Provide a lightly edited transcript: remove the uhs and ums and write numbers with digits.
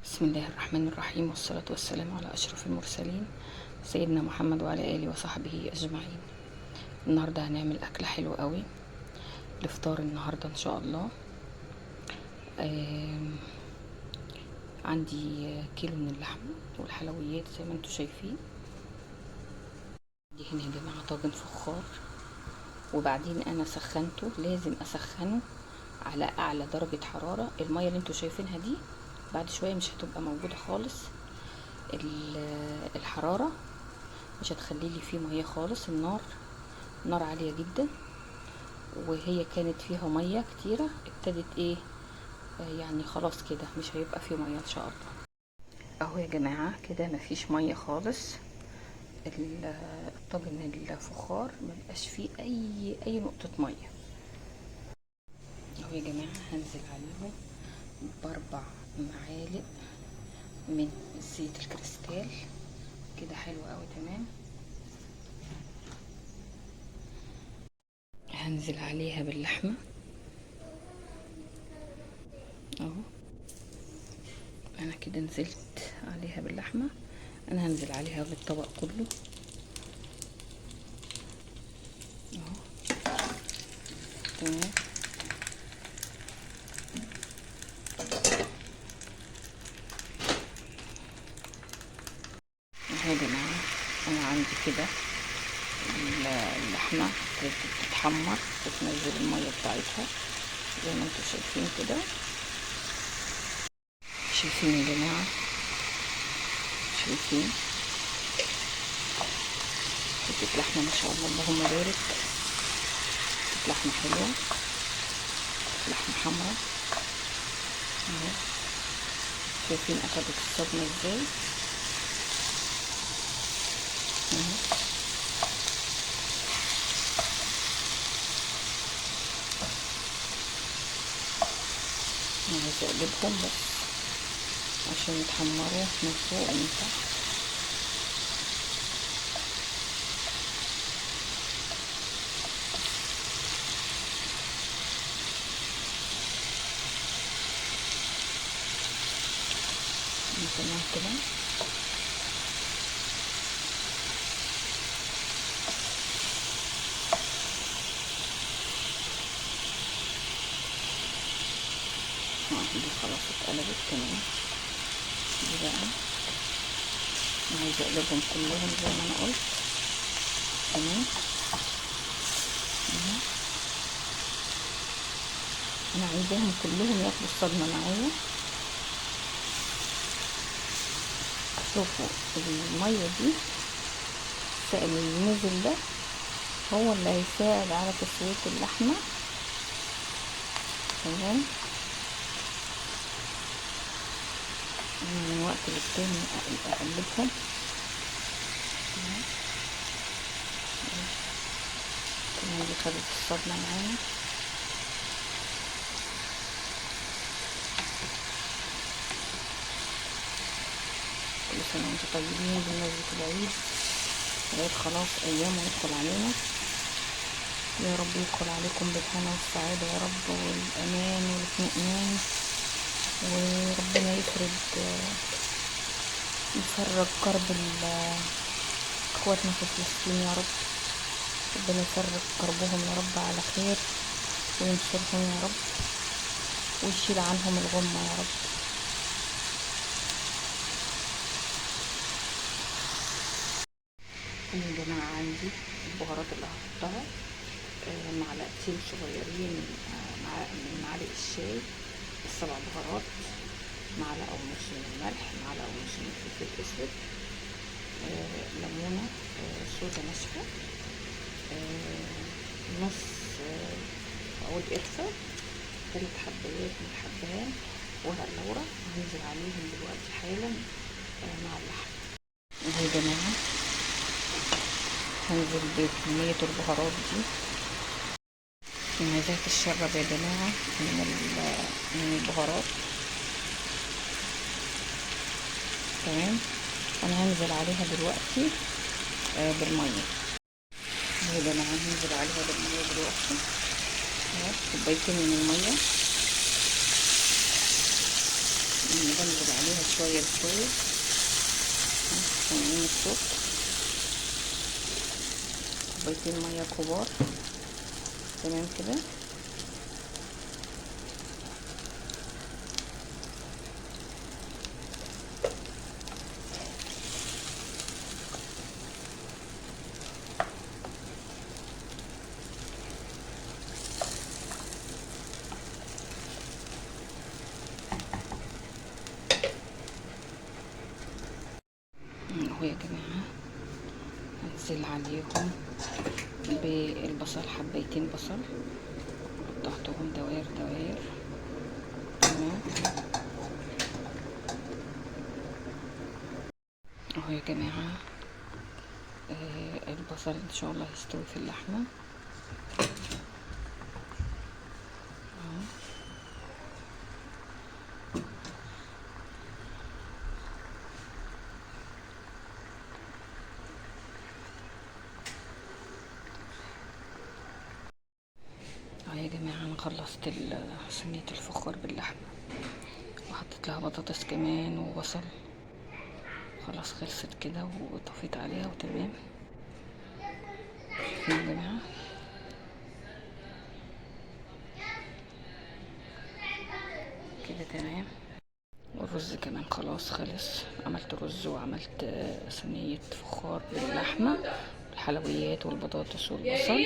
بسم الله الرحمن الرحيم، والصلاة والسلام على أشرف المرسلين سيدنا محمد وعلى آله وصحبه أجمعين. النهاردة هنعمل أكلة حلوة قوي لفطار النهاردة إن شاء الله. عندي كيلو من اللحم والحلويات زي ما انتوا شايفين. دي هنا يا جماعة طاجن فخار، وبعدين أنا سخنته، لازم أسخنه على أعلى درجة حرارة. المية اللي انتوا شايفينها دي بعد شوية مش هتبقى موجودة خالص، الحرارة مش هتخلي لي فيه ميه خالص. النار عالية جدا، وهي كانت فيها ميه كتيرة ابتدت يعني خلاص كده مش هيبقى فيه ميه ان شاء الله. اهو يا جماعة كده مفيش ميه خالص. الطاجن الفخار مبقاش فيه اي نقطة ميه. اهو يا جماعة هنزل عليهم ب4 معالق من زيت الكريستال كده، حلو قوي تمام. هنزل عليها باللحمة اهو، انا كده نزلت عليها باللحمة. انا هنزل عليها بالطبق كله اهو تمام. اهو يا جماعة انا عندي كده اللحمة بتتحمر وتنزل المية بتاعتها زي ما انتوا شايفين كده. شايفين يا جماعة، شايفين حتة لحمة ما شاء الله اللهم بارك. حتة لحمة حلوة، لحمة حمرا اهو. شايفين اخدت الصدمة ازاي اهو. انا عايزة اقلبهم بس عشان يتحمروا من فوق ومن تحت. تمام كده. دي خلاص اتقلبت تمام. دي بقى انا عايزه اقلبهم كلهم زي ما انا قلت تمام. انا عايزاهم كلهم ياخدوا الصدمه معايا. شوفوا الميه دي، السائل اللي نزل ده هو اللي هيساعد على تسويه اللحمه تمام. من وقت للتاني اقلبهم تمام. دي خدت الصدمه معانا. كل سنه وانتم طيبين بمناسبه العيد، العيد خلاص ايام ويدخل علينا. يا رب يدخل عليكم بالهنا والسعاده يا رب، والامان والاطمئنان، وربنا يفرج كرب اخواتنا في فلسطين يا رب. ربنا يفرج كربهم يا رب على خير، وينصرهم يا رب، ويشيل عنهم الغمة يا رب. يا جماعة عندي البهارات اللي هحطها معلقتين صغيرين من معالق الشاي، ال7 بهارات، معلقة ونص من الملح، معلقة ونص من الفلفل الاسود، ليمونة، صودا ناشفة، نص عود قرفة، 3 حبايات من الحبهان، ورق لورا. هنزل عليهم دلوقتي حالا مع اللحم. يا جماعة هنزل بكمية البهارات دي. عايزاها تشرب يا جماعة من البهارات تمام. انا هنزل عليها دلوقتي بالمية. يا جماعة هنزل عليها بالمية دلوقتي، كوبايتين من المية. بنزل عليها شويه بشويه سامعين الصوت. كوبايتين ميه كبار. تمام كده. اهو يا جماعه هنزل عليهم بالبصل، حبيتين بصل قطعتهم دوائر دوائر. تمام اهو يا جماعه البصل ان شاء الله يستوي في اللحمه اهو. اهو يا جماعه انا خلصت صينيه الفخار باللحمه وحطيت لها بطاطس كمان وبصل. خلاص خلصت كده وطفيت عليها وتمام يا جماعه. كده تمام. والرز كمان خلاص خلص. عملت رز وعملت صينية فخار باللحمة والحلويات والبطاطس والبصل.